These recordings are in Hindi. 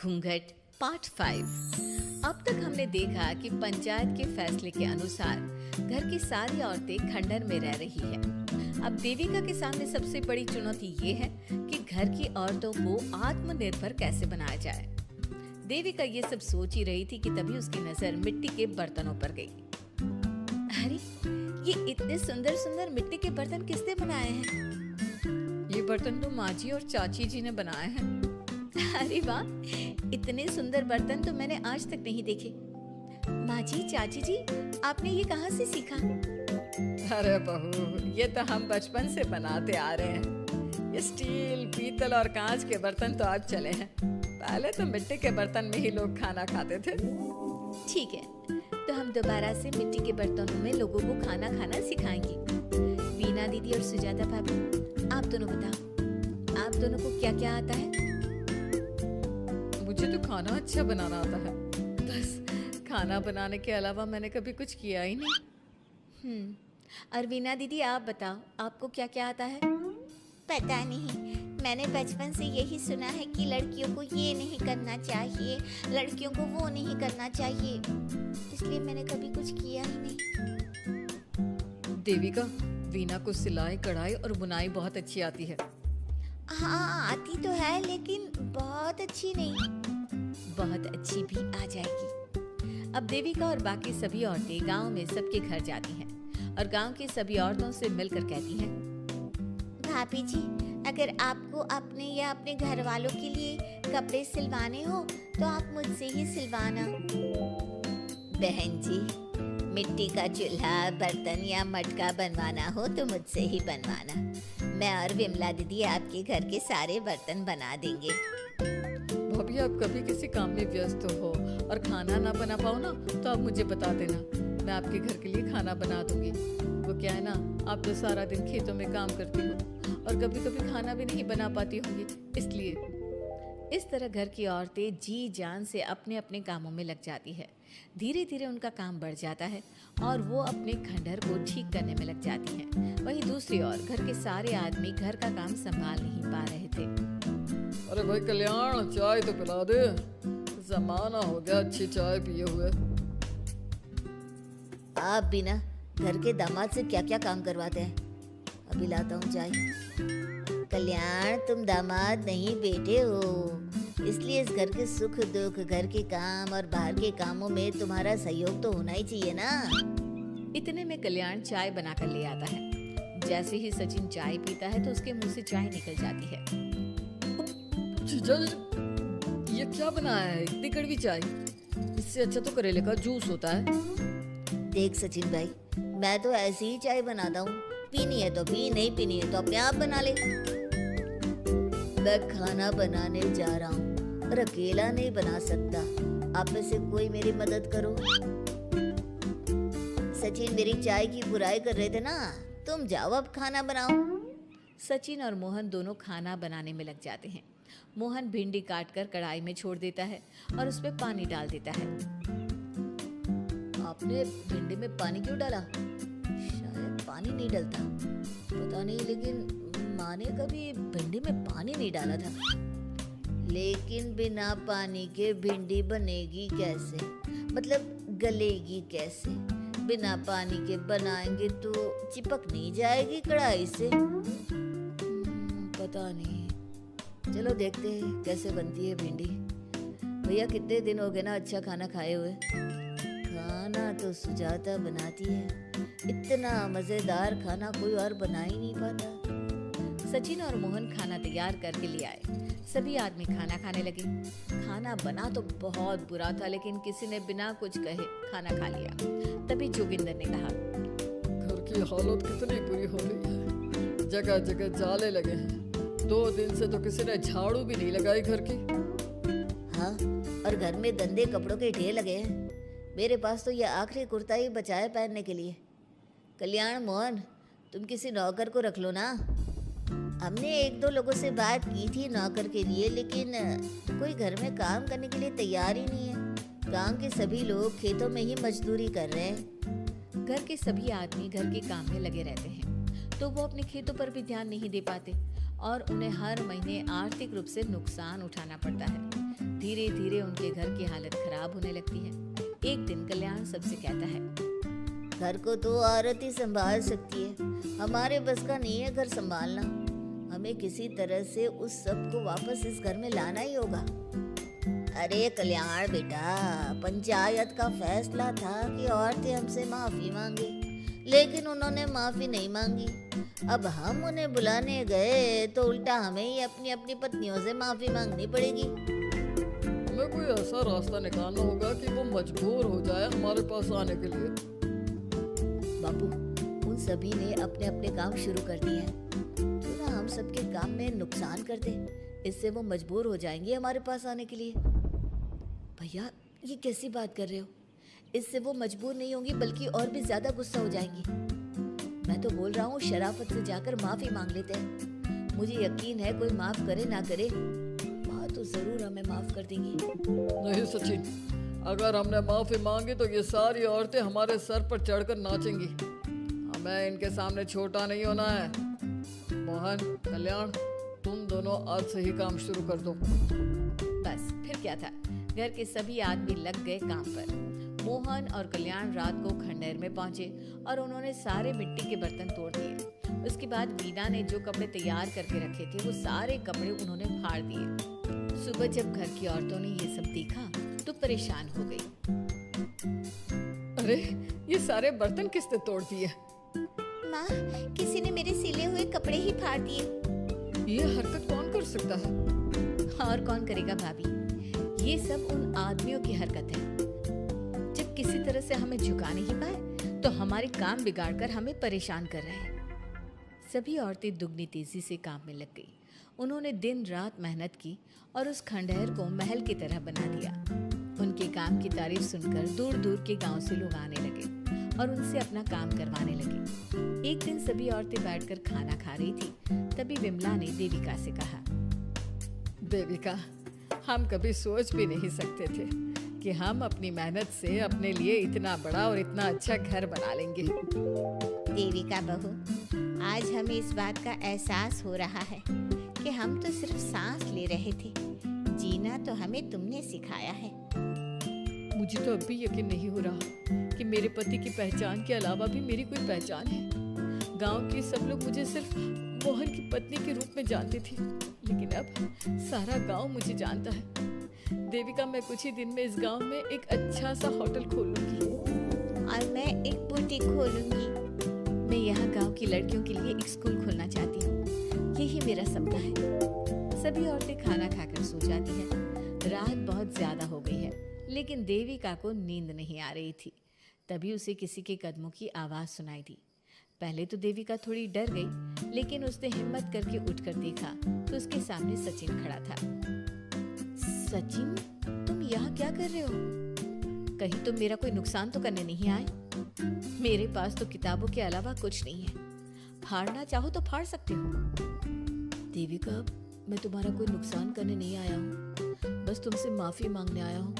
घूंघट पार्ट 5। अब तक हमने देखा कि पंचायत के फैसले के अनुसार घर की सारी औरतें खंडहर में रह रही है। अब देविका के सामने सबसे बड़ी चुनौती ये है कि घर की औरतों को आत्मनिर्भर कैसे बनाया जाए। देविका ये सब सोच ही रही थी कि तभी उसकी नजर मिट्टी के बर्तनों पर गई। अरे, ये इतने सुंदर सुंदर मिट्टी के बर्तन किसने बनाए हैं? ये बर्तन तो माँ जी और चाची जी ने बनाए हैं। अरे वाह, इतने सुंदर बर्तन तो मैंने आज तक नहीं देखे। माँ जी, चाची जी, आपने ये कहाँ से सीखा? अरे बहू, ये तो हम बचपन से बनाते आ रहे हैं। ये स्टील, पीतल और कांच के बर्तन तो आज चले हैं। पहले तो मिट्टी के बर्तन में ही लोग खाना खाते थे। ठीक है, तो हम दोबारा से मिट्टी के बर्तनों में लोगों को खाना खाना सिखाएंगे। वीना दीदी और सुजाता भाभी, आप दोनों बताओ, आप दोनों को क्या क्या आता है? मुझे तो खाना अच्छा बनाना आता है। बस खाना बनाने के अलावा मैंने कभी कुछ किया ही नहीं। और वीना दीदी, आप बताओ, आपको क्या क्या आता है? पता नहीं, मैंने बचपन से यही सुना है कि लड़कियों को ये नहीं करना चाहिए, लड़कियों को वो नहीं करना चाहिए, इसलिए मैंने कभी कुछ किया ही नहीं। देविका, वीना को सिलाई, कढ़ाई और बुनाई बहुत अच्छी आती है। हाँ, आती तो है, लेकिन बहुत अच्छी नहीं। बहुत अच्छी भी आ जाएगी। अब देविका और बाकी सभी औरतें गांव में सबके घर जाती हैं और गांव की सभी औरतों से मिलकर कहती हैं, भाभी जी, अगर आपको अपने या अपने घर वालों के लिए कपड़े सिलवाने हो तो आप मुझसे ही सिलवाना। बहन जी, मिट्टी का चूल्हा, बर्तन या मटका बनवाना हो तो मुझसे ही बनवाना। मैं और विमला दीदी आपके घर के सारे बर्तन बना देंगे। भाभी, आप कभी किसी काम में व्यस्त हो और खाना ना बना पाओ ना, तो आप मुझे बता देना, मैं आपके घर के लिए खाना बना दूंगी। वो क्या है ना, आप तो सारा दिन खेतों में काम करती हो और कभी कभी खाना भी नहीं बना पाती होंगी, इसलिए। इस तरह घर की औरतें जी जान से अपने अपने कामों में लग जाती है। धीरे धीरे उनका काम बढ़ जाता है और वो अपने खंडहर को ठीक करने में लग जाती हैं। वहीं दूसरी ओर घर के सारे आदमी घर का काम संभाल नहीं पा रहे थे। अरे भाई कल्याण, चाय तो पिला दे। जमाना हो गया अच्छी चाय पिए हुए। आप बिना घर के दामाद से क्या क्या काम करवाते हैं? अभी लाता हूँ चाय। कल्याण, तुम दामाद नहीं बेटे हो, इसलिए इस घर के सुख दुख, घर के काम और बाहर के कामों में तुम्हारा सहयोग तो होना ही चाहिए ना। इतने में कल्याण चाय बनाकर ले आता है। जैसे ही सचिन चाय पीता है तो उसके मुंह से चाय निकल जाती है। जीजा जी, ये क्या बनाया है? इतनी कड़वी चाय? इससे अच्छा तो करेले का जूस होता है। देख सचिन भाई, मैं तो ऐसी ही चाय बनाता हूँ, पीनी है तो पी, नहीं पीनी है तो अपने आप बना ले। मैं खाना बनाने जा रहा हूँ और अकेला नहीं बना सकता, आप में से कोई मेरी मदद करो। सचिन मेरी चाय की बुराई कर रहे थे ना, तुम जाओ अब खाना बनाओ। सचिन और मोहन दोनों खाना बनाने में लग जाते हैं। मोहन भिंडी काटकर कढ़ाई में छोड़ देता है और उसमें पानी डाल देता है। आपने भिंडी में पानी क्यों डाला? शायद पानी नहीं डलता, पता नहीं, लेकिन माँ ने कभी भिंडी में पानी नहीं डाला था। लेकिन बिना पानी के भिंडी बनेगी कैसे? मतलब गलेगी कैसे? बिना पानी के बनाएंगे तो चिपक नहीं जाएगी कढ़ाई से? पता नहीं, चलो देखते हैं कैसे बनती है भिंडी। भैया, कितने दिन हो गए ना अच्छा खाना खाए हुए। खाना तो सुजाता बनाती है, इतना मजेदार खाना कोई और बना ही नहीं पाता। सचिन और मोहन खाना तैयार करके ले आए। सभी आदमी खाना खाने लगे। खाना बना तो बहुत बुरा था, लेकिन किसी ने बिना कुछ कहे खाना खा लिया। तभी जोगिंदर ने कहा, घर की हालत कितनी बुरी हो रही है, जगह जगह जाले लगे हैं। 2 दिन से तो किसी ने झाड़ू भी नहीं लगाई घर की। हाँ, और घर में गंदे कपड़ों के ढेर लगे हैं। मेरे पास तो ये आखिरी कुर्ता ही बचा है पहनने के लिए। कल्याण, मोहन, तुम किसी नौकर को रख लो ना। हमने 1-2 लोगों से बात की थी नौकर के लिए, लेकिन कोई घर में काम करने के लिए तैयार ही नहीं है। गांव के सभी लोग खेतों में ही मजदूरी कर रहे हैं। घर के सभी आदमी घर के काम में लगे रहते हैं, तो वो अपने खेतों पर भी ध्यान नहीं दे पाते और उन्हें हर महीने आर्थिक रूप से नुकसान उठाना पड़ता है। धीरे धीरे उनके घर की हालत खराब होने लगती है। एक दिन कल्याण सबसे कहता है, घर को तो औरत ही संभाल सकती है, हमारे बस का नहीं है घर संभालना। हमें किसी तरह से उस सब को वापस इस घर में लाना ही होगा। अरे कल्याण बेटा, पंचायत का फैसला था कि औरतें हमसे माफी मांगे, लेकिन उन्होंने माफी नहीं मांगी। अब हम उन्हें बुलाने गए तो उल्टा हमें ही अपनी अपनी पत्नियों से माफी मांगनी पड़ेगी। हमें कोई ऐसा रास्ता निकालना होगा कि वो मजबूर हो जाए हमारे पास आने के लिए। बापू, उन सभी ने अपने अपने काम शुरू कर दिए हैं, क्यों ना हम सबके काम में नुकसान कर दें, इससे वो मजबूर हो जाएंगे हमारे पास आने के लिए। भैया, ये कैसी बात कर रहे हो? इससे वो मजबूर नहीं होंगी बल्कि और भी ज्यादा गुस्सा हो जाएंगी। मैं तो बोल रहा हूँ शराफत से जाकर माफी मांग लेते हैं। मुझे यकीन है कोई माफ करे ना करे, माँ तो जरूर हमें माफ कर देंगी। नहीं सचिन, अगर हमने माफी मांगी तो ये सारी औरतें हमारे सर पर चढ़कर नाचेंगी। हमें इनके सामने छोटा नहीं होना है। मोहन, कल्याण, तुम दोनों आज से ही काम शुरू कर दो। बस फिर क्या था, घर के सभी आदमी लग गए काम पर। मोहन और कल्याण रात को खंडहर में पहुंचे और उन्होंने सारे मिट्टी के बर्तन तोड़ दिए। उसके बाद वीना ने जो कपड़े तैयार करके रखे थे वो सारे कपड़े उन्होंने फाड़ दिए। सुबह जब घर की औरतों ने ये सब देखा तो परेशान हो गई। अरे, ये सारे बर्तन किसने तोड़ दिए? माँ, किसी ने मेरे सिले हुए कपड़े ही फाड़ दिए। ये हरकत कौन कर सकता है? और कौन करेगा भाभी, ये सब उन आदमियों की हरकत है। जब किसी तरह से हमें झुका नहीं पाए तो हमारे काम बिगाड़कर हमें परेशान कर रहे हैं। सभी औरतें दुगनी तेजी से काम में लग गई। उन्होंने दिन रात मेहनत की और उस खंडहर को महल की तरह बना दिया। उनके काम की तारीफ सुनकर दूर दूर के गांव से लोग आने लगे और उनसे अपना काम करवाने लगे। एक दिन सभी औरतें बैठकर खाना खा रही थी, तभी विमला ने देविका से कहा, देविका, हम कभी सोच भी नहीं सकते थे कि हम अपनी मेहनत से अपने लिए इतना बड़ा और इतना अच्छा घर बना लेंगे। देविका बहू, आज हमें इस बात का एहसास हो रहा है कि हम तो सिर्फ सांस ले रहे थे, जीना तो हमें तुमने सिखाया है। मुझे तो अब भी यकीन नहीं हो रहा कि मेरे पति की पहचान के अलावा भी मेरी कोई पहचान है। गांव के सब लोग मुझे सिर्फ मोहन की पत्नी के रूप में जानते थे, लेकिन अब सारा गांव मुझे जानता है। देविका, मैं कुछ ही दिन में इस गांव में एक अच्छा सा होटल खोलूंगी और मैं एक बुटीक खोलूंगी। मैं यहाँ गांव की लड़कियों के लिए एक स्कूल खोलना चाहती हूँ, यही मेरा सपना है। सभी औरतें खाना खाकर सो जाती हैं। रात बहुत ज्यादा हो गई है, लेकिन देविका को नींद नहीं आ रही थी। तभी उसे किसी के कदमों की आवाज सुनाई दी। पहले तो देविका थोड़ी डर गई, लेकिन उसने हिम्मत करके उठकर देखा तो उसके सामने सचिन खड़ा था। सचिन, तुम यहाँ क्या कर रहे हो? कहीं तुम मेरा कोई नुकसान तो करने नहीं आए? मेरे पास तो किताबों के अलावा कुछ नहीं है, फाड़ना चाहो तो फाड़ सकते हो। देविका, मैं तुम्हारा कोई नुकसान करने नहीं आया हूँ, बस तुमसे माफी मांगने आया हूँ।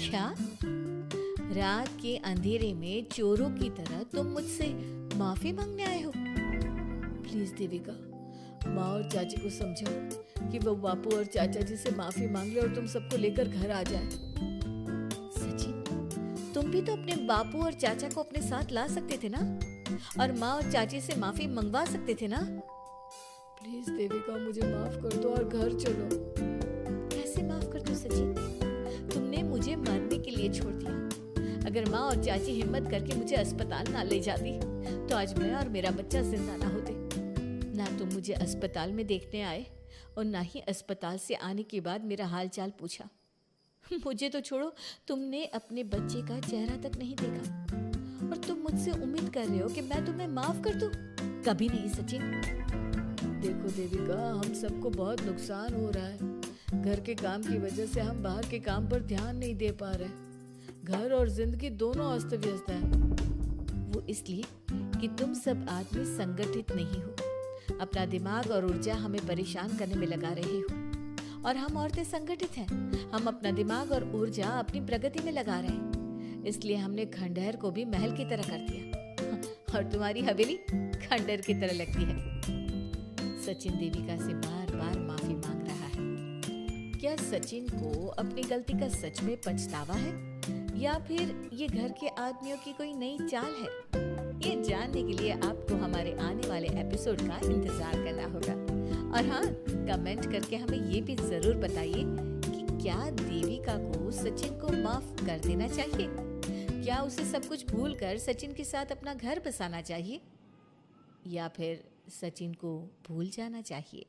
क्या? रात के अंधेरे में चोरों की तरह तुम मुझसे माफी मांगने आए हो? प्लीज देविका, माँ और चाची को समझाओ कि वो बापू और चाचा जी से माफी मांग ले और तुम सबको लेकर घर आ जाए। सचिन, तुम भी तो अपने बापू और चाचा को अपने साथ ला सकते थे ना, और माँ और चाची से माफी मंगवा सकते थे ना। प्लीज देविका, मुझे माफ कर दो और घर चलो। कैसे माफ कर दो सचिन? तुमने मुझे मरने के लिए छोड़ दिया। अगर माँ और चाची हिम्मत करके मुझे अस्पताल ना ले जाती तो आज मैं और मेरा बच्चा जिंदा ना होते। ना तुम मुझे अस्पताल में देखने आए और ना ही अस्पताल से आने के बाद मेरा हाल चाल पूछा। मुझे तो छोड़ो, तुमने अपने बच्चे का चेहरा तक नहीं देखा और तुम मुझसे उम्मीद कर रहे हो कि मैं तुम्हें माफ कर दूं? कभी नहीं सचिन। देखो देविका, हम सबको बहुत नुकसान हो रहा है। घर के काम की वजह से हम बाहर के काम पर ध्यान नहीं दे पा रहे। घर और जिंदगी दोनों अस्त व्यस्त है। वो इसलिए कि तुम सब आदमी संगठित नहीं हो, अपना दिमाग और ऊर्जा हमें परेशान करने में लगा रहे हो। और हम औरतें संगठित हैं, हम अपना दिमाग और ऊर्जा अपनी प्रगति में लगा रहे हैं। इसलिए हमने खंडहर को भी महल की तरह कर दिया और तुम्हारी हवेली खंडहर की तरह लगती है। सचिन देविका से बार बार माफी मांग रहा है क्या सचिन को अपनी गलती का सच में पछतावा है या फिर ये घर के आदमियों की कोई नई चाल है? ये जानने के लिए आपको हमारे आने वाले एपिसोड का इंतजार करना होगा। और हाँ, कमेंट करके हमें ये भी जरूर बताइए कि क्या देविका को सचिन को माफ कर देना चाहिए? क्या उसे सब कुछ भूलकर सचिन के साथ अपना घर बसाना चाहिए या फिर सचिन को भूल जाना चाहिए?